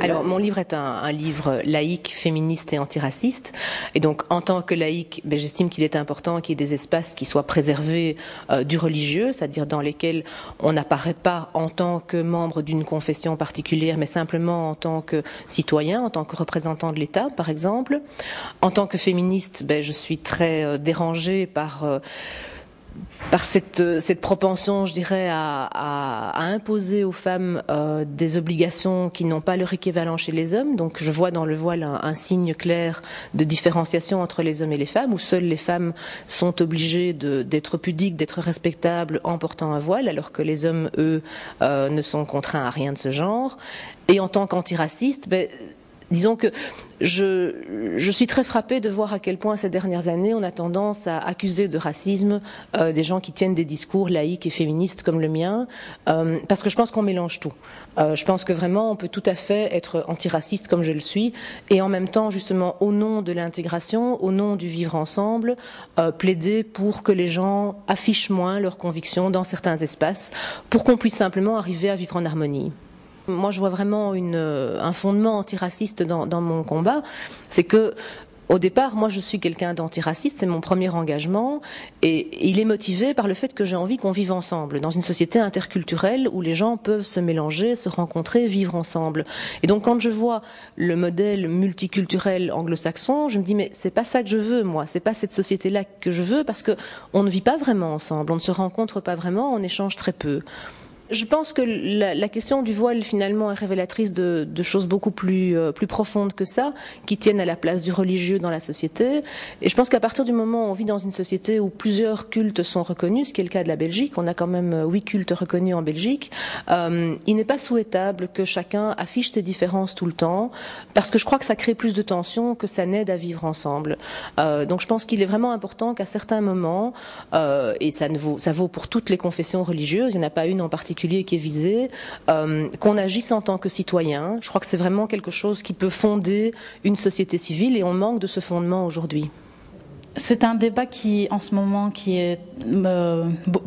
Alors, mon livre est un livre laïque, féministe et antiraciste. Et donc, en tant que laïque, j'estime qu'il est important qu'il y ait des espaces qui soient préservés du religieux, c'est-à-dire dans lesquels on n'apparaît pas en tant que membre d'une confession particulière, mais simplement en tant que citoyen, en tant que représentant de l'État, par exemple. En tant que féministe, je suis très dérangée par cette propension, je dirais, à imposer aux femmes des obligations qui n'ont pas leur équivalent chez les hommes. Donc je vois dans le voile un signe clair de différenciation entre les hommes et les femmes, où seules les femmes sont obligées d'être pudiques, d'être respectables en portant un voile, alors que les hommes, eux, ne sont contraints à rien de ce genre. Et en tant qu'antiraciste, disons que je suis très frappée de voir à quel point ces dernières années on a tendance à accuser de racisme des gens qui tiennent des discours laïques et féministes comme le mien, parce que je pense qu'on mélange tout. Je pense que vraiment on peut tout à fait être antiraciste comme je le suis et en même temps justement au nom de l'intégration, au nom du vivre ensemble, plaider pour que les gens affichent moins leurs convictions dans certains espaces pour qu'on puisse simplement arriver à vivre en harmonie. Moi, je vois vraiment un fondement antiraciste dans mon combat. C'est que, au départ, moi, je suis quelqu'un d'antiraciste, c'est mon premier engagement, et il est motivé par le fait que j'ai envie qu'on vive ensemble, dans une société interculturelle où les gens peuvent se mélanger, se rencontrer, vivre ensemble. Et donc, quand je vois le modèle multiculturel anglo-saxon, je me dis, mais c'est pas ça que je veux, moi, c'est pas cette société-là que je veux, parce que on ne vit pas vraiment ensemble, on ne se rencontre pas vraiment, on échange très peu. Je pense que la question du voile finalement est révélatrice de choses beaucoup plus profondes que ça, qui tiennent à la place du religieux dans la société. Et je pense qu'à partir du moment où on vit dans une société où plusieurs cultes sont reconnus, ce qui est le cas de la Belgique, on a quand même 8 cultes reconnus en Belgique, il n'est pas souhaitable que chacun affiche ses différences tout le temps, parce que je crois que ça crée plus de tensions que ça n'aide à vivre ensemble. Donc je pense qu'il est vraiment important qu'à certains moments, et ça vaut pour toutes les confessions religieuses, il n'y en a pas une en particulier qui est visé, qu'on agisse en tant que citoyen. Je crois que c'est vraiment quelque chose qui peut fonder une société civile et on manque de ce fondement aujourd'hui. C'est un débat qui, en ce moment, qui est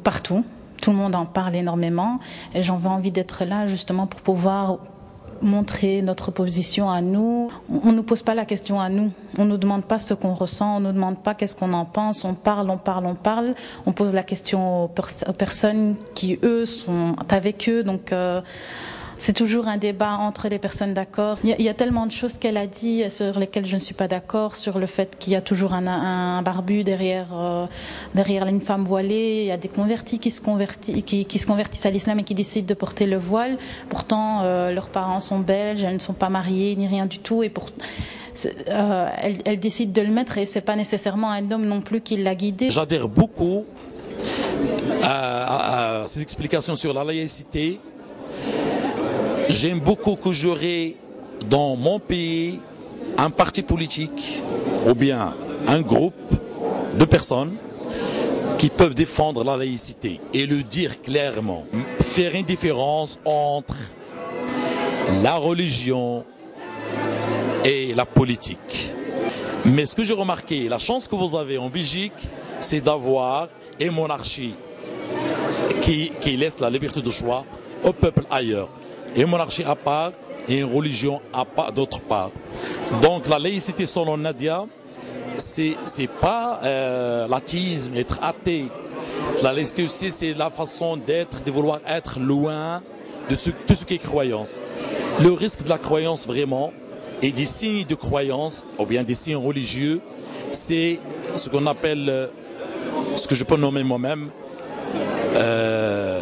partout. Tout le monde en parle énormément et j'en ai envie d'être là justement pour pouvoir montrer notre position à nous. On ne nous pose pas la question à nous. On ne nous demande pas ce qu'on ressent, on ne nous demande pas qu'est-ce qu'on en pense. On parle. On pose la question aux personnes qui, eux, sont avec eux. Donc, c'est toujours un débat entre les personnes d'accord. Il y a tellement de choses qu'elle a dit sur lesquelles je ne suis pas d'accord, sur le fait qu'il y a toujours un barbu derrière une femme voilée. Il y a des convertis qui se convertissent à l'islam et qui décident de porter le voile. Pourtant, leurs parents sont belges, elles ne sont pas mariées ni rien du tout. Et elle décide de le mettre et c'est pas nécessairement un homme non plus qui l'a guidée. J'adhère beaucoup à ces explications sur la laïcité. J'aime beaucoup que j'aurai dans mon pays un parti politique ou bien un groupe de personnes qui peuvent défendre la laïcité et le dire clairement. Faire une différence entre la religion et la politique. Mais ce que j'ai remarqué, la chance que vous avez en Belgique, c'est d'avoir une monarchie qui laisse la liberté de choix au peuple ailleurs. Une monarchie à part et une religion à part d'autre part. Donc la laïcité selon Nadia, c'est pas l'athéisme, être athée. La laïcité aussi, c'est la façon d'être, de vouloir être loin de tout ce qui est croyance. Le risque de la croyance vraiment et des signes de croyance, ou bien des signes religieux, c'est ce qu'on appelle, ce que je peux nommer moi-même,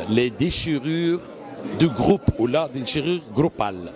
les déchirures de groupe ou là des déchirures groupales.